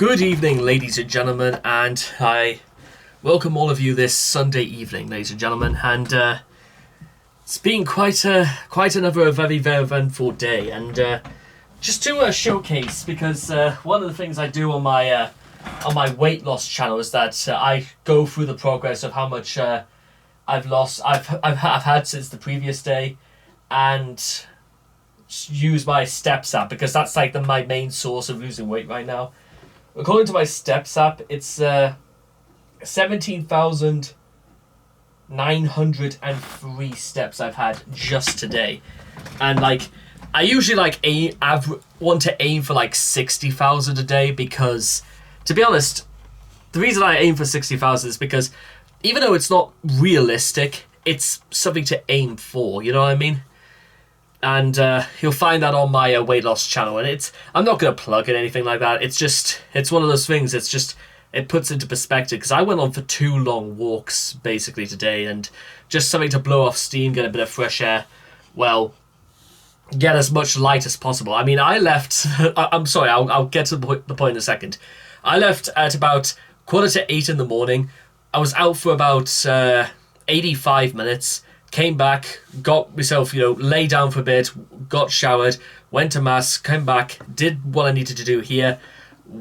Good evening, ladies and gentlemen, and I welcome all of you this Sunday evening, ladies and gentlemen. And it's been quite another very eventful day. And just to showcase, because one of the things I do on my weight loss channel is that I go through the progress of how much I've lost. I've had since the previous day, and use my Steps app because that's like my main source of losing weight right now. According to my Steps app, it's 17,903 steps I've had just today, and like I usually want to aim for like 60,000 a day, because to be honest, the reason I aim for 60,000 is because even though it's not realistic, it's something to aim for. You know what I mean? And you'll find that on my weight loss channel. And I'm not going to plug it, anything like that. It's one of those things. It puts into perspective, because I went on for 2 long walks basically today, and just something to blow off steam, get a bit of fresh air. Well, get as much light as possible. I mean, I left. I'm sorry. I'll get to the point in a second. I left at about 7:45 in the morning. I was out for about 85 minutes. Came back, got myself, lay down for a bit, got showered, went to mass, came back, did what I needed to do here, did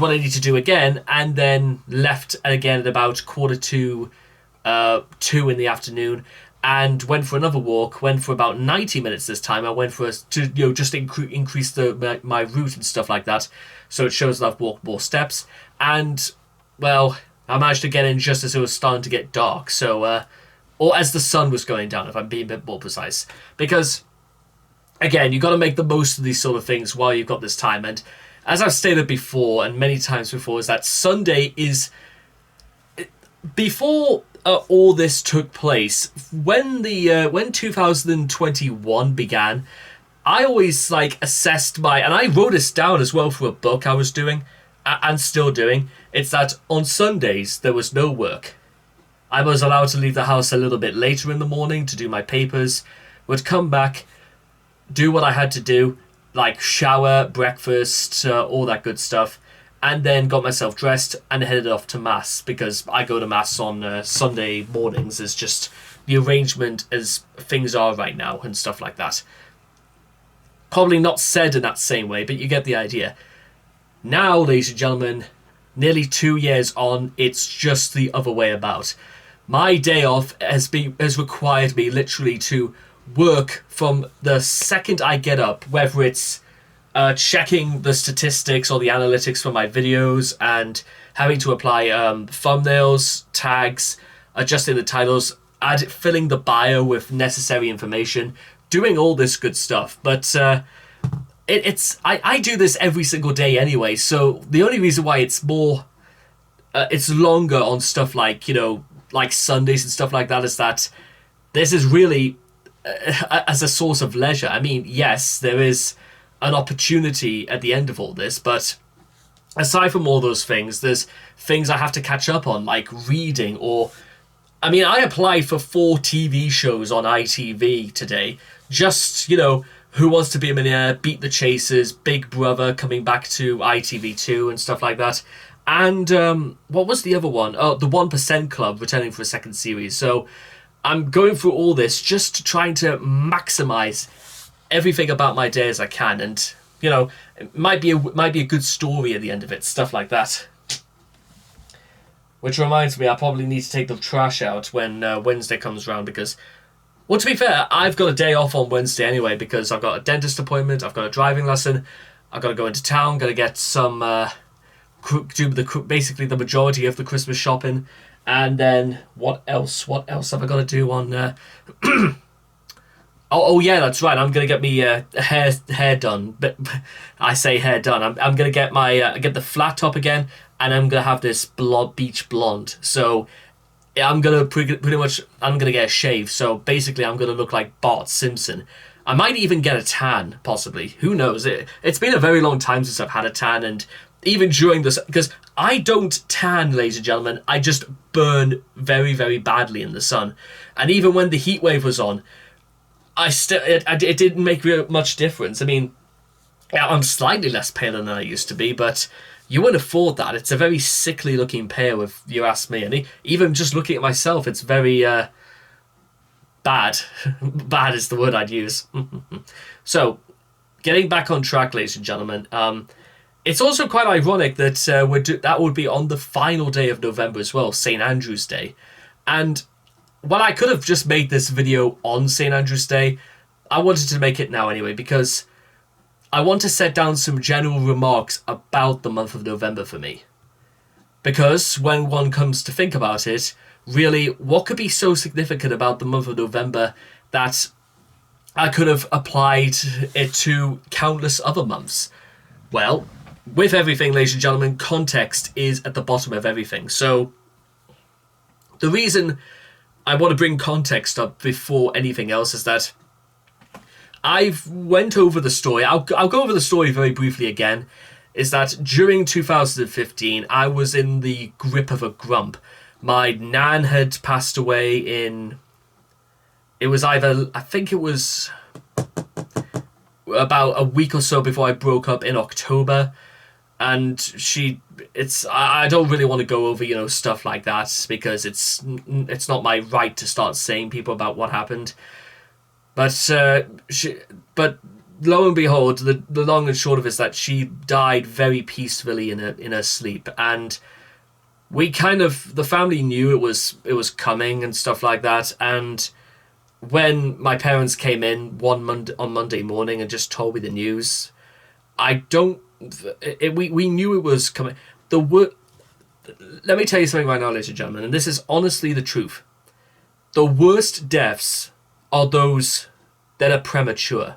what I needed to do again, and then left again at about 2:45 in the afternoon, and went for another walk. Went for about 90 minutes this time. I went for just increase my route and stuff like that, so it shows that I've walked more steps. And well, I managed to get in just as it was starting to get dark, or as the sun was going down, if I'm being a bit more precise. Because, again, you've got to make the most of these sort of things while you've got this time. And as I've stated before, and many times before, is that Sunday is... Before all this took place, when 2021 began, I always, assessed and I wrote this down as well for a book I was doing, and still doing. It's that on Sundays there was no work. I was allowed to leave the house a little bit later in the morning to do my papers, would come back, do what I had to do, like shower, breakfast, all that good stuff, and then got myself dressed and headed off to mass, because I go to mass on Sunday mornings. Is just the arrangement as things are right now and stuff like that. Probably not said in that same way, but you get the idea. Now, ladies and gentlemen, nearly 2 years on, it's just the other way about. My day off has required me literally to work from the second I get up, whether it's checking the statistics or the analytics for my videos and having to apply thumbnails, tags, adjusting the titles, filling the bio with necessary information, doing all this good stuff. But I do this every single day anyway, so the only reason why it's longer on stuff like Sundays and stuff like that is that this is really as a source of leisure. I mean, yes, there is an opportunity at the end of all this, but aside from all those things, there's things I have to catch up on, like reading, I applied for 4 TV shows on ITV today, just, Who Wants to Be a Millionaire, Beat the Chasers, Big Brother coming back to ITV2 and stuff like that. And what was the other one? Oh, the 1% Club returning for a second series. So I'm going through all this just trying to maximize everything about my day as I can. And, it might be a good story at the end of it, stuff like that. Which reminds me, I probably need to take the trash out when Wednesday comes around, because... Well, to be fair, I've got a day off on Wednesday anyway, because I've got a dentist appointment, I've got a driving lesson, I've got to go into town, got to get some, basically the majority of the Christmas shopping, and then what else have I got to do on, oh yeah, that's right, I'm going to get me hair done, but I say hair done, I'm going to get get the flat top again, and I'm going to have this beach blonde, so... I'm going to I'm going to get a shave, so basically I'm going to look like Bart Simpson. I might even get a tan, possibly. Who knows? It's been a very long time since I've had a tan, and even during this... Because I don't tan, ladies and gentlemen, I just burn very, very badly in the sun. And even when the heat wave was on, it didn't make much difference. I mean, Yeah, I'm slightly less pale than I used to be, but you wouldn't afford that. It's a very sickly looking pale, if you ask me. And even just looking at myself, it's very bad. Bad is the word I'd use. So, getting back on track, ladies and gentlemen. It's also quite ironic that that would be on the final day of November as well, St. Andrew's Day. And while I could have just made this video on St. Andrew's Day, I wanted to make it now anyway, because I want to set down some general remarks about the month of November for me. Because when one comes to think about it, really, what could be so significant about the month of November that I could have applied it to countless other months? Well, with everything, ladies and gentlemen, context is at the bottom of everything. So the reason I want to bring context up before anything else is that I've went over the story. I'll go over the story very briefly again. Is that during 2015, I was in the grip of a grump. My nan had passed away in... It was either... I think it was about a week or so before I broke up in October. And I don't really want to go over, stuff like that, because it's not my right to start saying people about what happened. But lo and behold, the long and short of it is that she died very peacefully in her sleep, and the family knew it was coming and stuff like that. And when my parents came in on Monday morning and just told me the news, we knew it was coming. Let me tell you something right now, ladies and gentlemen, and this is honestly the truth. The worst deaths are those that are premature.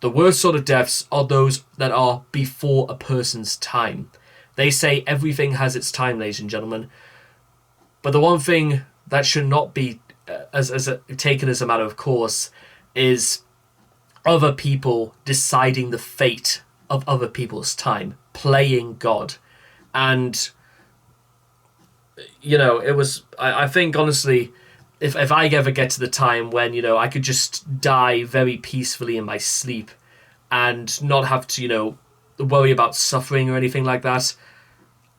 The worst sort of deaths are those that are before a person's time. They say everything has its time, ladies and gentlemen. But the one thing that should not be taken as a matter of course is other people deciding the fate of other people's time, playing God. And, it was... I think, honestly... If I ever get to the time when, I could just die very peacefully in my sleep and not have to, worry about suffering or anything like that,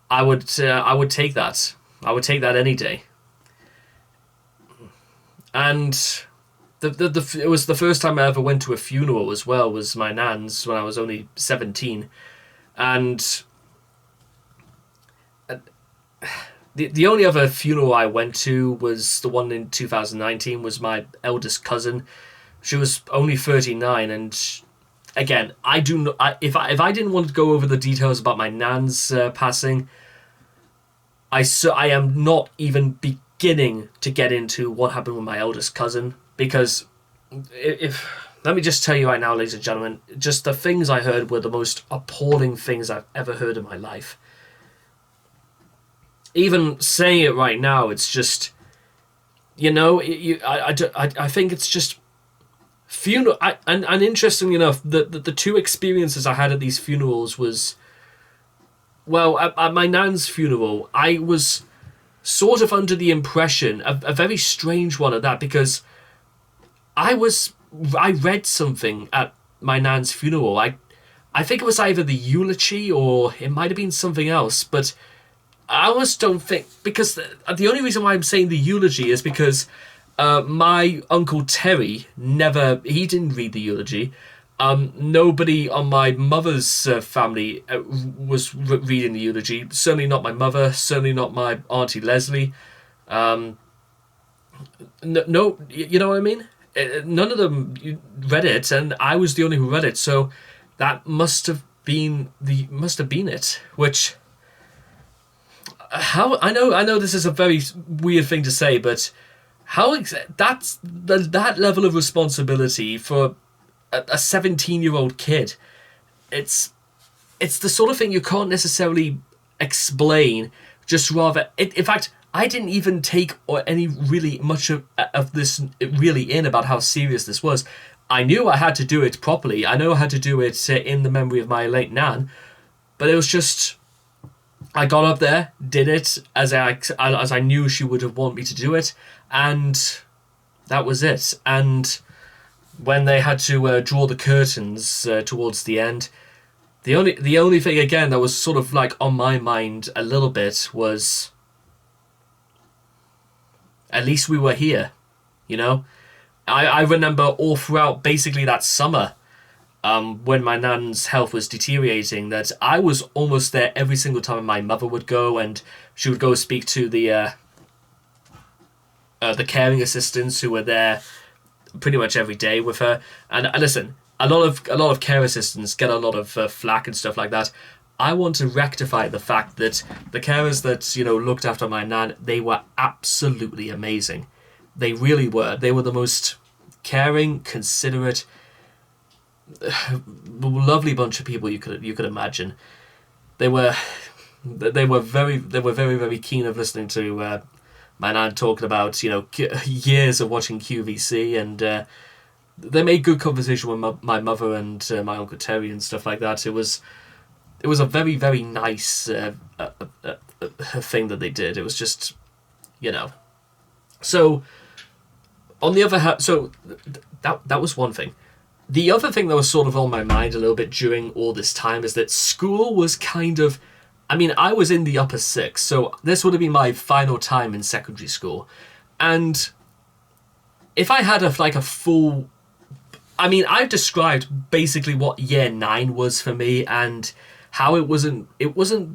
I would take that. I would take that any day. And it was the first time I ever went to a funeral as well, was my nan's when I was only 17. And The only other funeral I went to was the one in 2019, was my eldest cousin. She was only 39, and again, if I didn't want to go over the details about my nan's passing, I am not even beginning to get into what happened with my eldest cousin, because let me just tell you right now, ladies and gentlemen, just the things I heard were the most appalling things I've ever heard in my life. Even saying it right now, it's just, I think it's just funeral. And interestingly enough, the two experiences I had at these funerals was, well, at my nan's funeral, I was sort of under the impression, a very strange one at that, because I read something at my nan's funeral. I think it was either the eulogy or it might have been something else, but I almost don't think, because the only reason why I'm saying the eulogy is because my Uncle Terry he didn't read the eulogy. Nobody on my mother's family was reading the eulogy. Certainly not my mother, certainly not my Auntie Leslie. No, you know what I mean? None of them read it, and I was the only who read it, so that must have been it, which... I know this is a very weird thing to say, but that's that level of responsibility for a 17-year-old kid. It's the sort of thing you can't necessarily explain. Just rather, in fact, I didn't even take any really much of this really in about how serious this was. I knew I had to do it properly. I know I had to do it in the memory of my late nan, but it was just... I got up there, did it as I knew she would have wanted me to do it, and that was it. And when they had to draw the curtains towards the end, the only thing again that was sort of like on my mind a little bit was, at least we were here, you know. I remember all throughout basically that summer, when my nan's health was deteriorating, that I was almost there every single time my mother would go, and she would go speak to the caring assistants who were there pretty much every day with her. And listen, a lot of care assistants get a lot of flack and stuff like that. I want to rectify the fact that the carers that looked after my nan, they were absolutely amazing. They really were. They were the most caring, considerate, lovely bunch of people you could imagine. They were very very keen of listening to my nan talking about years of watching QVC, and they made good conversation with my mother and my uncle Terry and stuff like that. It was a very very nice thing that they did. It was just so. On the other hand, so that was one thing. The other thing that was sort of on my mind a little bit during all this time is that school was kind of... I mean, I was in the upper sixth, so this would have been my final time in secondary school. And if I had a full... I mean, I've described basically what year 9 was for me and how it wasn't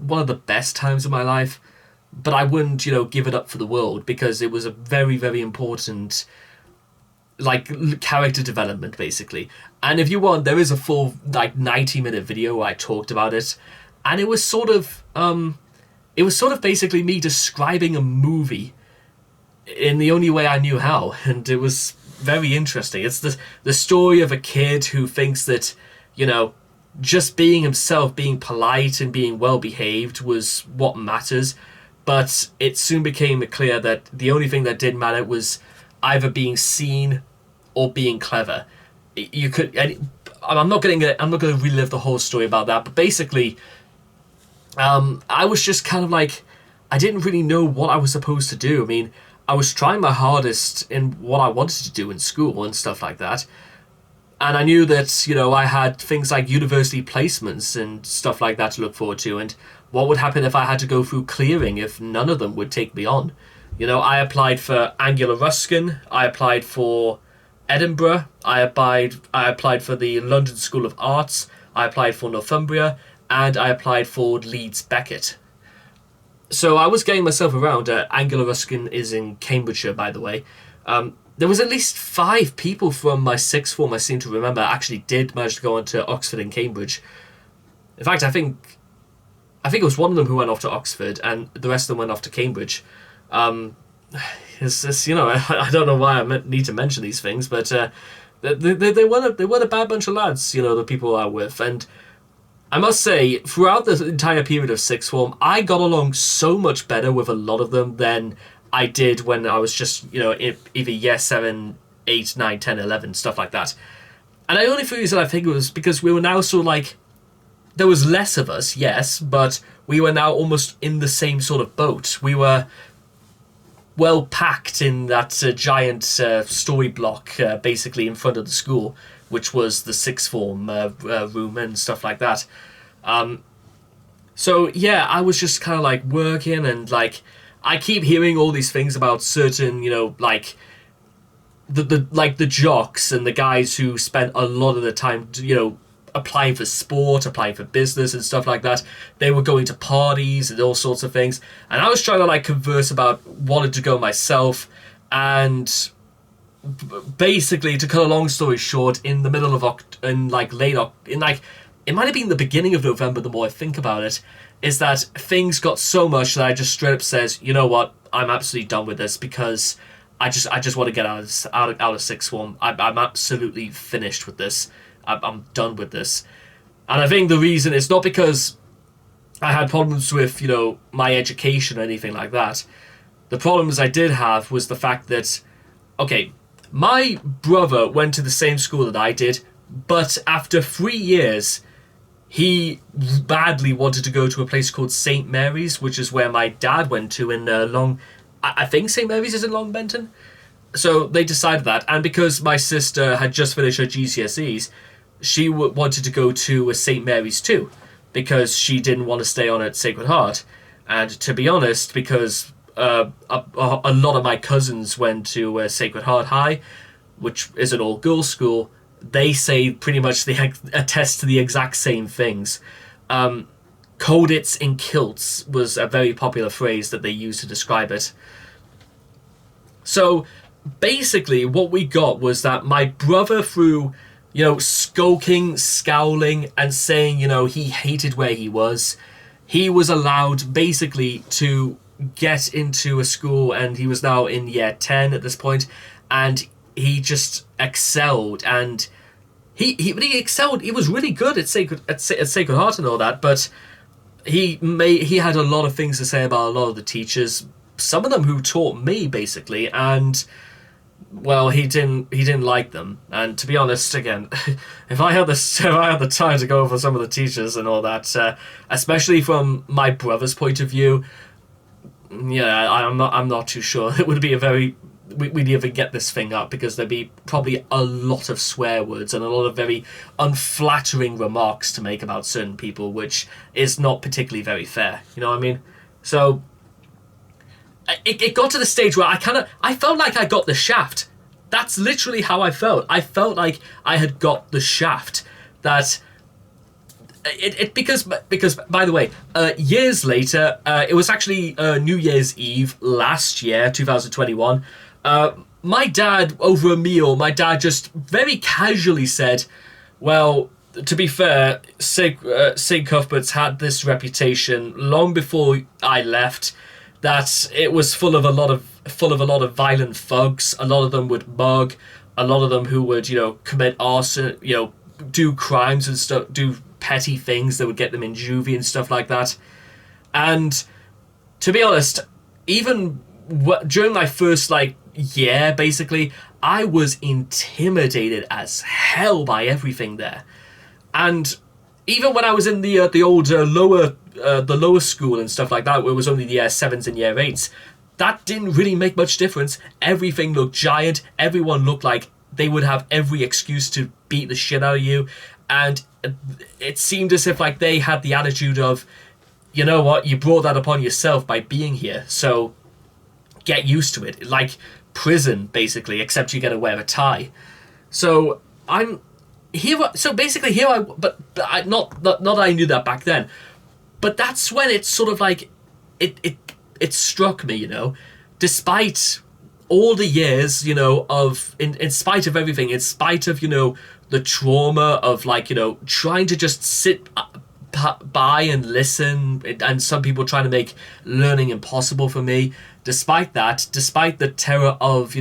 one of the best times of my life, but I wouldn't, give it up for the world, because it was a very, very important... character development, basically. And if you want, there is a full 90-minute video where I talked about it, and it was sort of basically me describing a movie in the only way I knew how, and it was very interesting. It's the story of a kid who thinks that just being himself, being polite and being well behaved was what matters, but it soon became clear that the only thing that did matter was either being seen or being clever. You could... I'm not going to relive the whole story about that, but basically, I was just kind of I didn't really know what I was supposed to do. I mean, I was trying my hardest in what I wanted to do in school and stuff like that, and I knew that I had things like university placements and stuff like that to look forward to, and what would happen if I had to go through clearing if none of them would take me on. I applied for Anglia Ruskin, I applied for Edinburgh, I applied for the London School of Arts, I applied for Northumbria, and I applied for Leeds Beckett. So I was getting myself around. Anglia Ruskin is in Cambridgeshire, by the way. There was at least 5 people from my sixth form, I seem to remember, actually did manage to go on to Oxford and Cambridge. In fact, I think it was one of them who went off to Oxford, and the rest of them went off to Cambridge. It's just, I don't know why I need to mention these things, but they weren't a bad bunch of lads, the people I were with. And I must say, throughout the entire period of sixth form, I got along so much better with a lot of them than I did when I was just, either year 7, 8, 9, 10, 11, stuff like that. And the only reason I think it was because we were now sort of there was less of us, yes, but we were now almost in the same sort of boat. We were well packed in that giant story block basically in front of the school, which was the sixth form room and stuff like that. So yeah, I was just kind of working, and I keep hearing all these things about certain the jocks and the guys who spent a lot of the time applying for sport, applying for business and stuff like that. They were going to parties and all sorts of things, and I was trying to converse about wanting to go myself. And basically, to cut a long story short, in the middle of it might have been the beginning of November, the more I think about it, is that things got so much that I just straight up says, you know what, I'm absolutely done with this, because I just want to get out of sixth form. I'm absolutely finished with this. I'm done with this. And I think the reason is not because I had problems with, my education or anything like that. The problems I did have was the fact that, okay, my brother went to the same school that I did, but after 3 years, he badly wanted to go to a place called St. Mary's, which is where my dad went to in I think St. Mary's is in Long Benton. So they decided that, and because my sister had just finished her GCSEs, she wanted to go to a St Mary's too, because she didn't want to stay on at Sacred Heart. And to be honest, because a lot of my cousins went to Sacred Heart High, which is an all girls school, they say pretty much they attest to the exact same things. Codits in kilts was a very popular phrase that they used to describe it. So basically, what we got was that my brother, through, skulking, scowling, and saying, he hated where he was allowed basically to get into a school, and he was now in year 10 at this point, and he just excelled, and he excelled. He was really good at Sacred Heart and all that, but he had a lot of things to say about a lot of the teachers, some of them who taught me basically, and well, he didn't like them. And to be honest, again, if I had the time to go over some of the teachers and all that, especially from my brother's point of view, yeah, I'm not too sure. It would be we'd even get this thing up, because there'd be probably a lot of swear words and a lot of very unflattering remarks to make about certain people, which is not particularly very fair. You know what I mean? So it got to the stage where I felt like I got the shaft. That's literally how I felt. I felt like I had got the shaft. That because by the way, years later, it was actually New Year's Eve last year, 2021. My dad, over a meal, my dad just very casually said, "Well, to be fair, St. Cuthbert's had this reputation long before I left, that it was full of a lot of violent thugs. A lot of them would mug, a lot of them who would commit arson, do crimes and stuff, do petty things that would get them in juvie and stuff like that." And to be honest, even during my first year, basically, I was intimidated as hell by everything there. And even when I was in the old lower school and stuff like that, where it was only the year 7s and year 8s, that didn't really make much difference. Everything looked giant. Everyone looked like they would have every excuse to beat the shit out of you. And it seemed as if they had the attitude of, you know what, you brought that upon yourself by being here, so get used to it. Like prison, basically, except you get to wear a tie. So I'm here. So basically, here I. But I not that I knew that back then. But that's when it sort of it struck me. Despite all the years, of in spite of everything, in spite of the trauma of trying to just sit by and listen, and some people trying to make learning impossible for me. Despite that, despite the terror of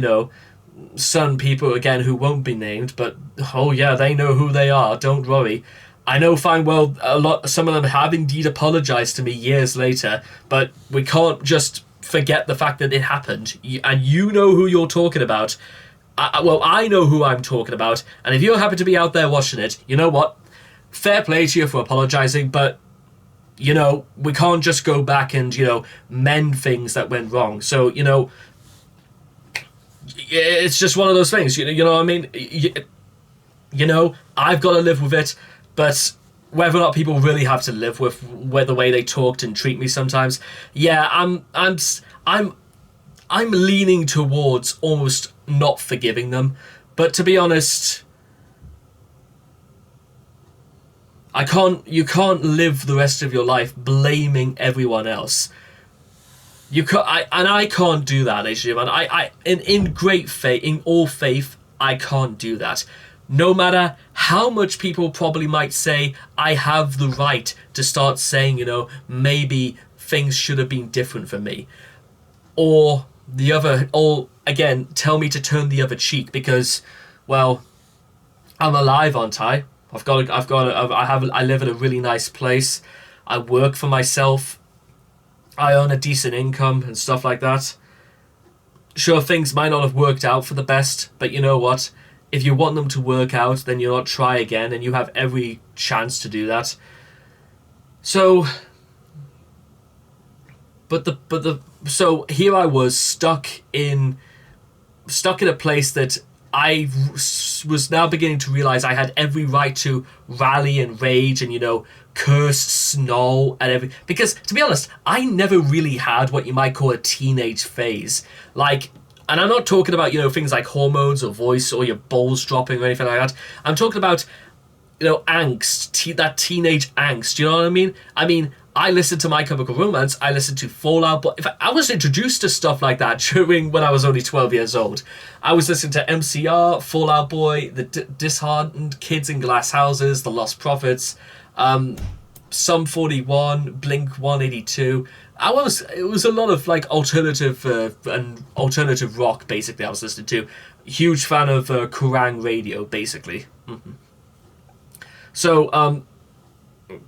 some people, again, who won't be named, but oh yeah, they know who they are, don't worry. I know fine well some of them have indeed apologized to me years later, but we can't just forget the fact that it happened. And you know who you're talking about. I know who I'm talking about, and if you happen to be out there watching it, you know what? Fair play to you for apologizing, but we can't just go back and mend things that went wrong. So it's just one of those things. You know what I mean? I've got to live with it, but whether or not people really have to live with the way they talked and treat me sometimes, yeah, I'm leaning towards almost not forgiving them. But to be honest, you can't live the rest of your life blaming everyone else. I can't do that, actually, man. In great faith, in all faith, I can't do that. No matter how much people probably might say, I have the right to start saying, maybe things should have been different for me, or again, tell me to turn the other cheek because, well, I'm alive, aren't I? I live in a really nice place. I work for myself. I earn a decent income and stuff like that. Sure, things might not have worked out for the best, but you know what? If you want them to work out, then you'll not try again, and you have every chance to do that. So, so here I was stuck in stuck in a place that I was now beginning to realize I had every right to rally and rage and, curse, snarl, and everything. Because, to be honest, I never really had what you might call a teenage phase. Like, and I'm not talking about, things like hormones or voice or your balls dropping or anything like that. I'm talking about, angst, that teenage angst. You know what I mean? I listened to My Chemical Romance, I listened to Fallout, but if I was introduced to stuff like that when I was only 12 years old. I was listening to MCR, Fallout Boy, The Disheartened, Kids in Glass Houses, The Lost Prophets, Sum 41, Blink 182. It was a lot of alternative and alternative rock, basically, I was listening to. Huge fan of Kerrang Radio, basically. Mm-hmm. So,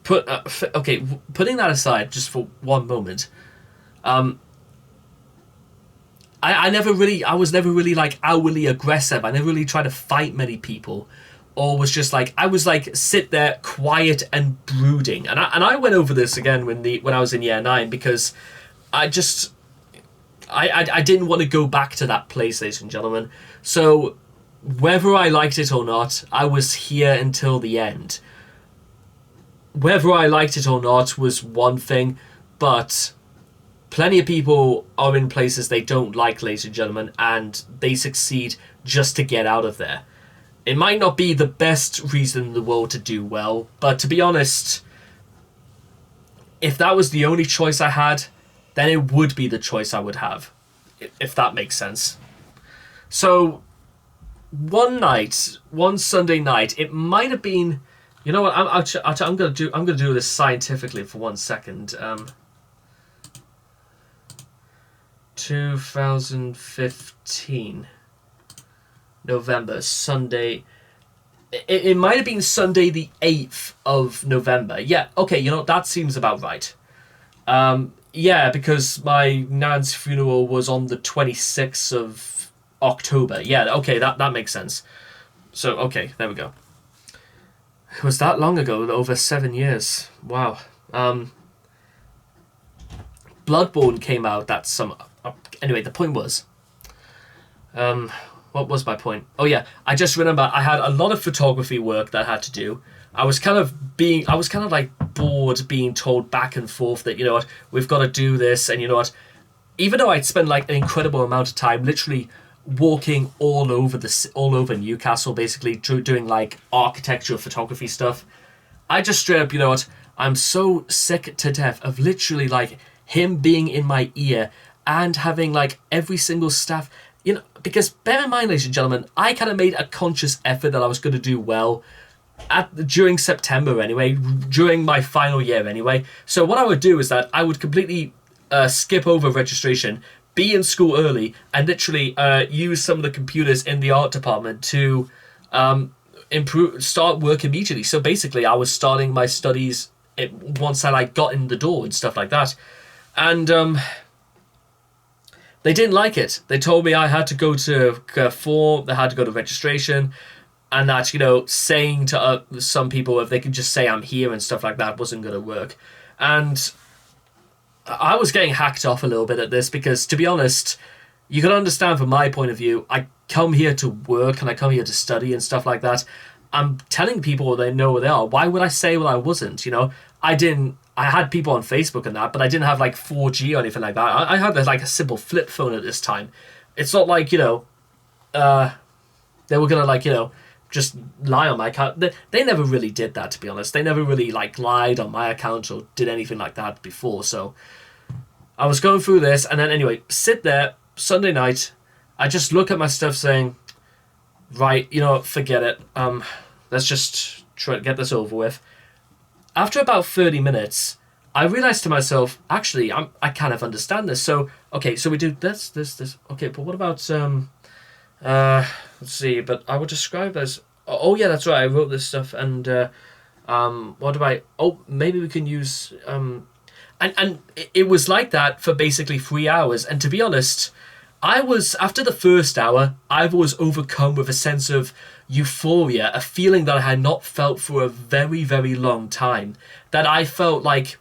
putting that aside just for one moment, I was never really outwardly aggressive. I never really tried to fight many people, or was just I was sit there quiet and brooding. And I went over this again when I was in year 9, because I didn't want to go back to that place, ladies and gentlemen. So whether I liked it or not, I was here until the end. Whether I liked it or not was one thing, but plenty of people are in places they don't like, ladies and gentlemen, and they succeed just to get out of there. It might not be the best reason in the world to do well, but to be honest, if that was the only choice I had, then it would be the choice I would have, if that makes sense. So, one Sunday night, it might have been. You know what? I'm gonna do this scientifically for 1 second. 2015 November, Sunday. It might have been Sunday the 8th of November. Yeah. Okay. That seems about right. Yeah, because my nan's funeral was on the 26th of October. Yeah. Okay. That makes sense. So okay, there we go. It was that long ago, over 7 years. Wow. Bloodborne came out that summer. Anyway, the point was... what was my point? Oh yeah, I just remember I had a lot of photography work that I had to do. I was kind of bored being told back and forth that, what, we've got to do this, and what, even though I'd spent an incredible amount of time literally walking all over Newcastle, basically doing architecture photography stuff, I just straight up, what, I'm so sick to death of literally him being in my ear and having every single staff, because bear in mind, ladies and gentlemen, I kind of made a conscious effort that I was going to do well during September anyway, during my final year anyway. So what I would do is that I would completely skip over registration, be in school early, and literally use some of the computers in the art department to start work immediately. So basically, I was starting my studies once I got in the door and stuff like that. And they didn't like it. They told me I had to go to form, they had to go to registration, and that, saying to some people if they could just say I'm here and stuff like that wasn't going to work. And I was getting hacked off a little bit at this because, to be honest, you can understand from my point of view, I come here to work and I come here to study and stuff like that. I'm telling people they know where they are. Why would I say I wasn't? I had people on Facebook and that, but I didn't have 4G or anything like that. I had a simple flip phone at this time. It's not they were going to just lie on my account. They never really did that, to be honest. They never really lied on my account or did anything like that before. So I was going through this, and then anyway, sit there Sunday night. I just look at my stuff saying, right, forget it. Let's just try to get this over with. After about 30 minutes, I realized to myself, actually, I kind of understand this. So okay, so we do this. Okay, but what about let's see. But I would describe as, oh yeah, that's right. I wrote this stuff, and what do I? Oh, maybe we can use and it was like that for basically 3 hours. And to be honest, after the first hour, I was overcome with a sense of euphoria, a feeling that I had not felt for a very, very long time. That I felt like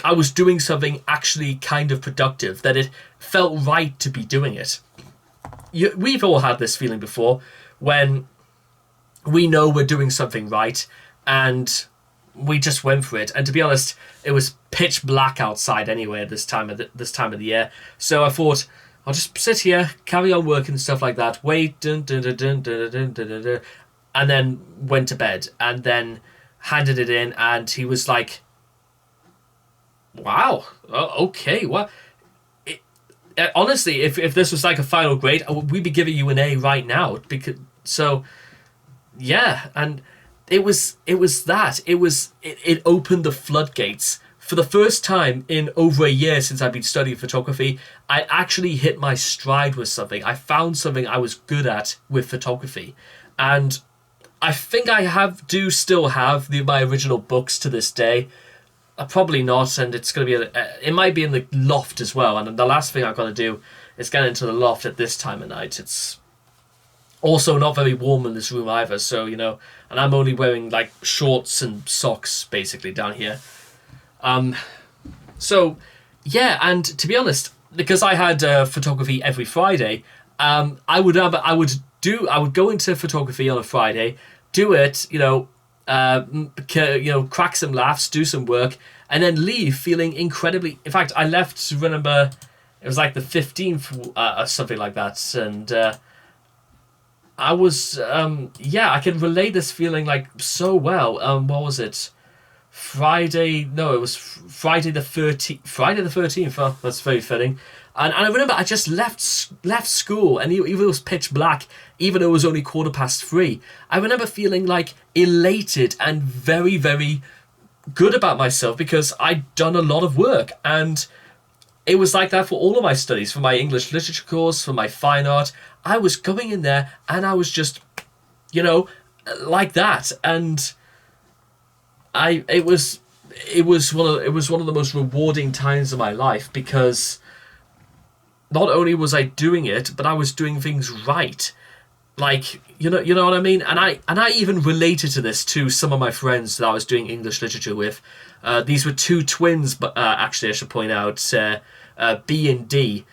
I was doing something actually kind of productive, that it felt right to be doing it. we've all had this feeling before when we know we're doing something right and we just went for it. And to be honest, it was pitch black outside anyway at this time of the year. So I thought, I'll just sit here, carry on working and stuff like that. Wait, dun, dun, dun, dun, dun, dun, dun, dun, dun, and then went to bed and then handed it in. And he was like, "Wow, okay, what?" Honestly, if this was like a final grade, we'd be giving you an A right now. Because so, yeah, and it opened the floodgates. For the first time in over a year since I've been studying photography, I actually hit my stride with something. I found something I was good at with photography. And I think I do still have my original books to this day. Probably not, and it's going to be it might be in the loft as well. And the last thing I've got to do is get into the loft at this time of night. It's also not very warm in this room either, so, and I'm only wearing like shorts and socks basically down here. So yeah, and to be honest, because I had photography every Friday, I would go into photography on a Friday, do it, crack some laughs, do some work, and then leave feeling incredibly. In fact, I left. Remember, it was like the 15th, or something like that, and I was, I can relate this feeling like so well. What was it? Friday? No, it was Friday the 13th. Friday the 13th. Oh, that's very fitting. And I remember I just left school, and even it was pitch black, even though it was only 3:15. I remember feeling like elated and very, very good about myself because I'd done a lot of work. And it was like that for all of my studies, for my English literature course, for my fine art. I was going in there and I was just, like that. And it was one of the most rewarding times of my life because not only was I doing it, but I was doing things right. Like, you know what I mean? And I even related to this to some of my friends that I was doing English literature with. These were two twins, but actually I should point out, B and D.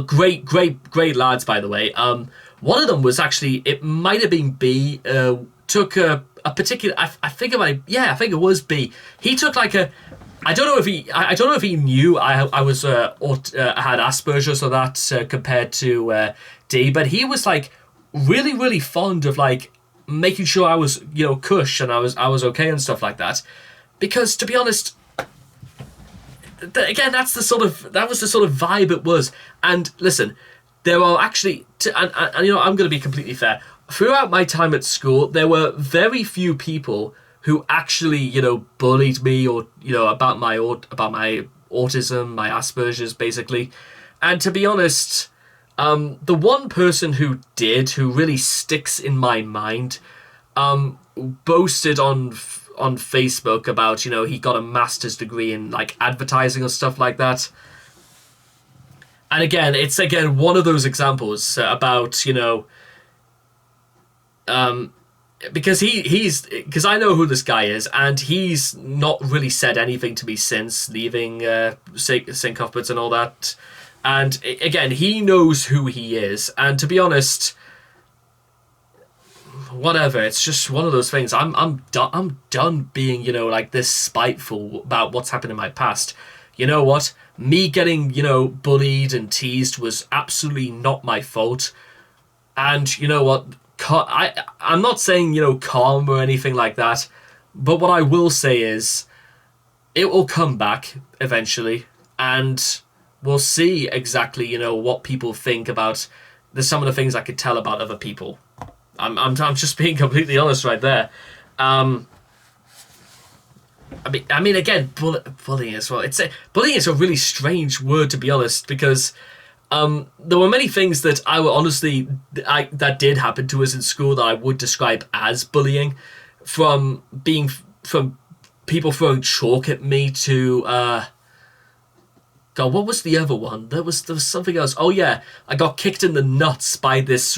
Great lads, by the way. One of them was actually, it might have been B, took a particular, I think it was B. He took like I don't know if he knew I was had Asperger's or that compared to D, but he was like really, really fond of like making sure I was cush and I was okay and stuff like that. Because to be honest, again, that was the sort of vibe it was. And listen, there are actually and I'm going to be completely fair. Throughout my time at school, there were very few people who actually, bullied me or, about my autism, my Asperger's, basically. And to be honest, the one person who really sticks in my mind, boasted on Facebook about, he got a master's degree in like advertising or stuff like that. And again, it's one of those examples about, because because I know who this guy is, and he's not really said anything to me since leaving St. Cuthbert's and all that. And again, he knows who he is, and to be honest, whatever. It's just one of those things. I'm done being like this spiteful about what's happened in my past. You know what? Me getting bullied and teased was absolutely not my fault. And you know what? I'm not saying, calm or anything like that, but what I will say is it will come back eventually, and we'll see exactly, what people think about some of the things I could tell about other people. I'm just being completely honest right there. I mean, again, bullying as well. Bullying is a really strange word, to be honest, because there were many things that that did happen to us in school that I would describe as bullying, from people throwing chalk at me to God, what was the other one? There was something else. Oh yeah, I got kicked in the nuts by this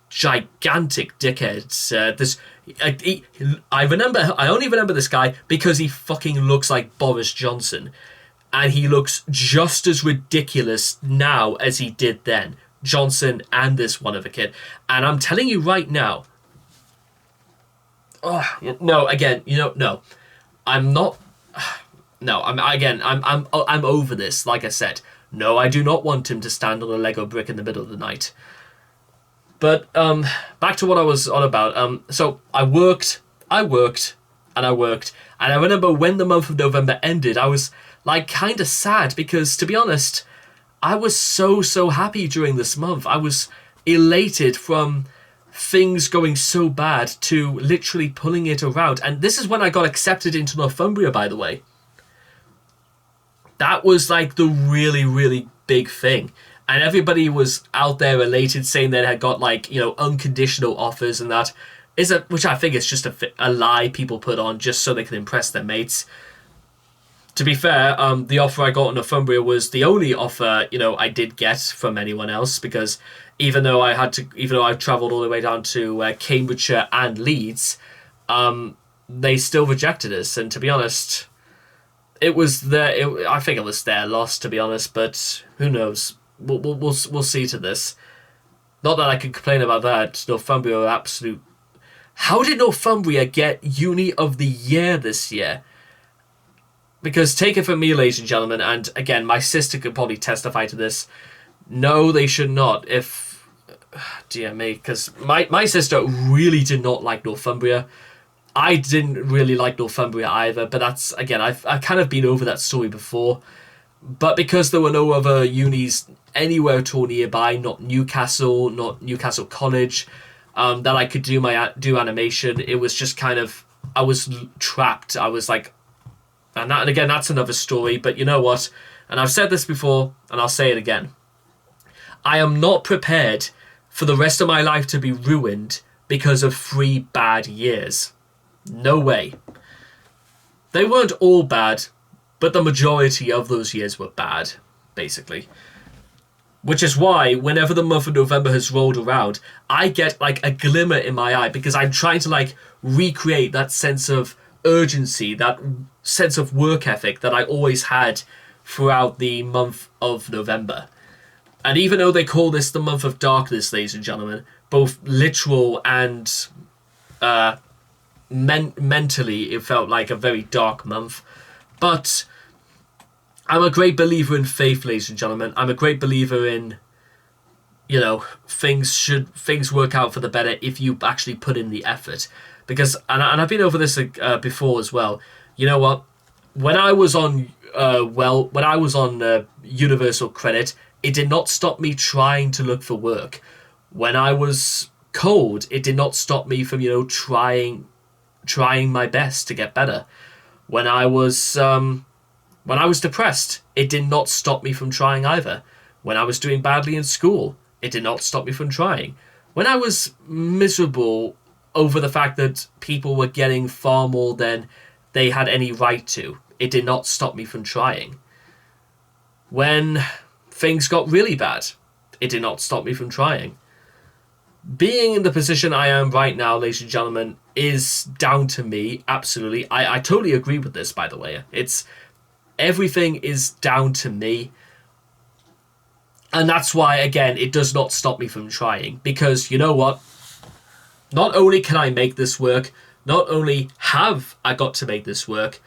gigantic dickhead. I only remember this guy because he fucking looks like Boris Johnson. and he looks just as ridiculous now as he did then. Johnson and this one other kid. And I'm telling you right now, no, again, no. I'm not. No, I'm over this. Like I said, no, I do not want him to stand on a Lego brick in the middle of the night. But back to what I was on about. So I worked, and I remember when the month of November ended, I was like kind of sad because, to be honest, I was so happy during this month. I was elated from things going so bad to literally pulling it around. And this is when I got accepted into Northumbria, by the way. That was like the really big thing. And everybody was out there elated, saying they had got like, unconditional offers and that. Which I think is just a lie people put on just so they can impress their mates. To be fair, the offer I got in Northumbria was the only offer, I did get from anyone else, because even though I travelled all the way down to Cambridgeshire and Leeds, they still rejected us. And to be honest, I think it was their loss, to be honest, but who knows? We'll see to this. Not that I can complain about that. Northumbria are absolute. How did Northumbria get Uni of the Year this year? Because take it from me, ladies and gentlemen, and again, my sister could probably testify to this. No, they should not. Dear me, because my sister really did not like Northumbria. I didn't really like Northumbria either, but that's, again, I've kind of been over that story before. But because there were no other unis anywhere at all nearby, not Newcastle College, that I could do animation, it was just kind of, I was trapped. I was like, and again, that's another story, but you know what? And I've said this before, and I'll say it again. I am not prepared for the rest of my life to be ruined because of 3 bad years. No way. They weren't all bad, but the majority of those years were bad, basically. Which is why, whenever the month of November has rolled around, I get like a glimmer in my eye, because I'm trying to like recreate that sense of urgency, that sense of work ethic that I always had throughout the month of November. And even though they call this the month of darkness, ladies and gentlemen, both literal and mentally, it felt like a very dark month. But I'm a great believer in faith, ladies and gentlemen. I'm a great believer in, things work out for the better if you actually put in the effort. Because, and I've been over this before as well. You know what? When I was on Universal Credit, it did not stop me trying to look for work. When I was cold, it did not stop me from, trying my best to get better. When I was depressed, it did not stop me from trying either. When I was doing badly in school, it did not stop me from trying. When I was miserable over the fact that people were getting far more than they had any right to, it did not stop me from trying. When things got really bad, it did not stop me from trying. Being in the position I am right now, ladies and gentlemen, is down to me, absolutely. I totally agree with this, by the way. Everything is down to me. And that's why, again, it does not stop me from trying. Because, you know what? Not only can I make this work, not only have I got to make this work,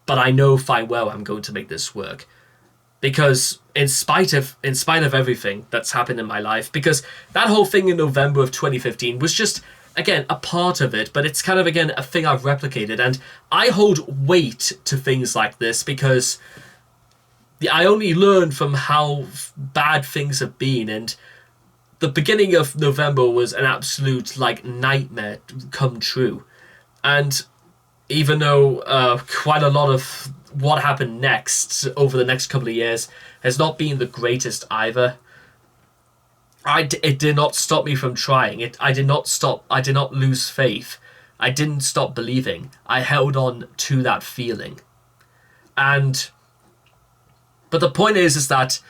but I know fine well I'm going to make this work. Because in spite of everything that's happened in my life, because that whole thing in November of 2015 was just, again, a part of it, but it's kind of, again, a thing I've replicated. And I hold weight to things like this because I only learn from how bad things have been. And the beginning of November was an absolute, nightmare come true. And even though quite a lot of what happened next over the next couple of years has not been the greatest either, it did not stop me from trying. I did not lose faith. I didn't stop believing. I held on to that feeling. But the point is that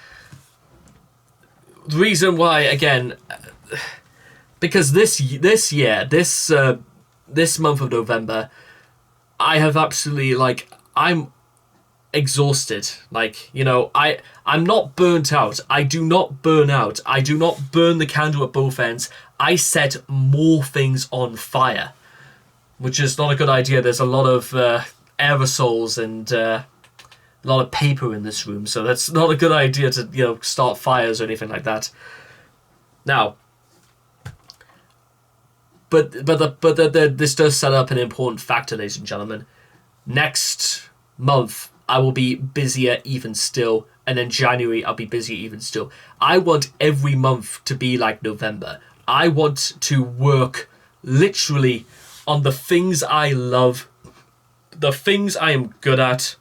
the reason why, again, because this month of November, I have absolutely, exhausted. Like, I'm not burnt out. I do not burn out. I do not burn the candle at both ends. I set more things on fire, which is not a good idea. There's a lot of aerosols and a lot of paper in this room, so that's not a good idea to start fires or anything like that. Now, this does set up an important factor, ladies and gentlemen. Next month, I will be busier even still, and then January, I'll be busier even still. I want every month to be like November. I want to work literally on the things I love, the things I am good at,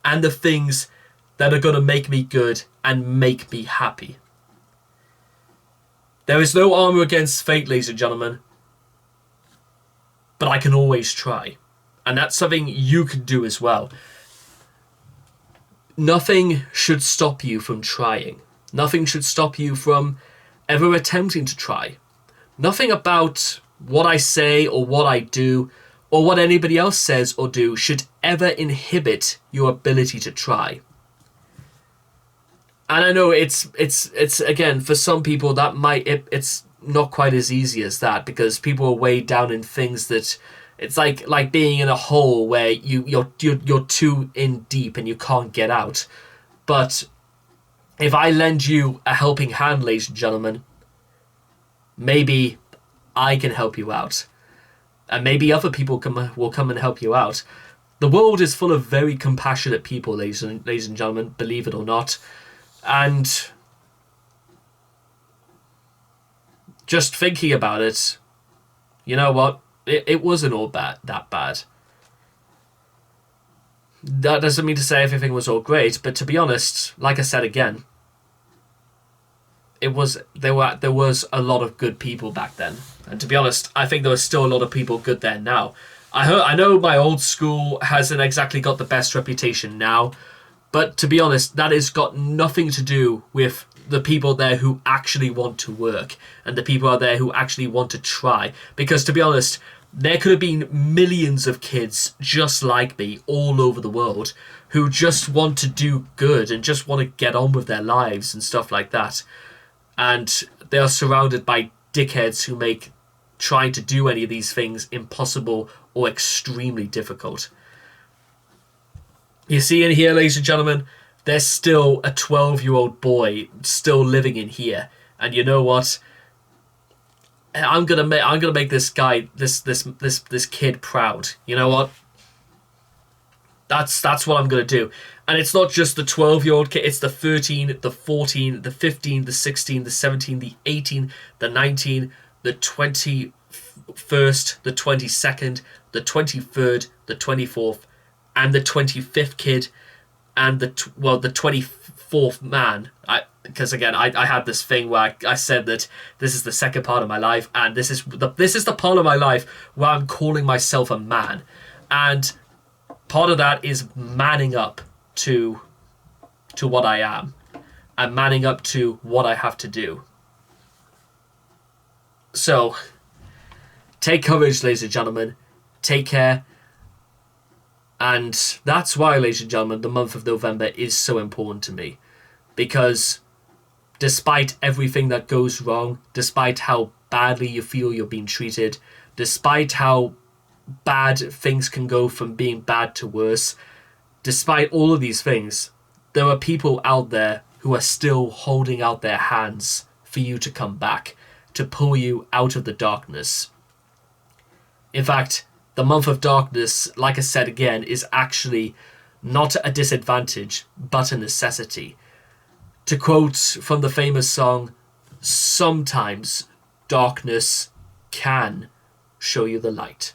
and the things that are going to make me good and make me happy. There is no armor against fate, ladies and gentlemen, but I can always try. And that's something you can do as well. Nothing should stop you from trying. Nothing should stop you from ever attempting to try. Nothing about what I say or what I do or what anybody else says or do should ever inhibit your ability to try. And I know it's again, for some people that it's not quite as easy as that, because people are weighed down in things that it's like being in a hole where you're too in deep and you can't get out. But if I lend you a helping hand, ladies and gentlemen, maybe I can help you out. And maybe other people will come and help you out. The world is full of very compassionate people, ladies and gentlemen, believe it or not. And just thinking about it, you know what? It wasn't all that bad. That doesn't mean to say everything was all great, but to be honest, like I said again, there was a lot of good people back then. And to be honest, I think there was still a lot of people good there now. I know my old school hasn't exactly got the best reputation now, but to be honest, that has got nothing to do with the people there who actually want to work and the people out there who actually want to try. Because to be honest, there could have been millions of kids just like me all over the world who just want to do good and just want to get on with their lives and stuff like that. And they are surrounded by dickheads who make trying to do any of these things impossible or extremely difficult. You see in here, ladies and gentlemen, there's still a 12-year-old boy still living in here, and you know what? I'm gonna make this guy, this kid proud. You know what? That's what I'm gonna do. And it's not just the 12-year-old kid. It's the 13, the 14, the 15, the 16, the 17, the 18, the 19, the 21st, the 22nd, the 23rd, the 24th, and the 25th kid, and the 24th man. Because again, I had this thing where I said that this is the second part of my life, and this is the part of my life where I'm calling myself a man, and part of that is manning up to what I am, and manning up to what I have to do. So, take courage, ladies and gentlemen. Take care. And that's why, ladies and gentlemen, the month of November is so important to me. Because despite everything that goes wrong, despite how badly you feel you're being treated, despite how bad things can go from being bad to worse, despite all of these things, there are people out there who are still holding out their hands for you to come back, to pull you out of the darkness. In fact, the month of darkness, like I said again, is actually not a disadvantage, but a necessity. To quote from the famous song, sometimes darkness can show you the light.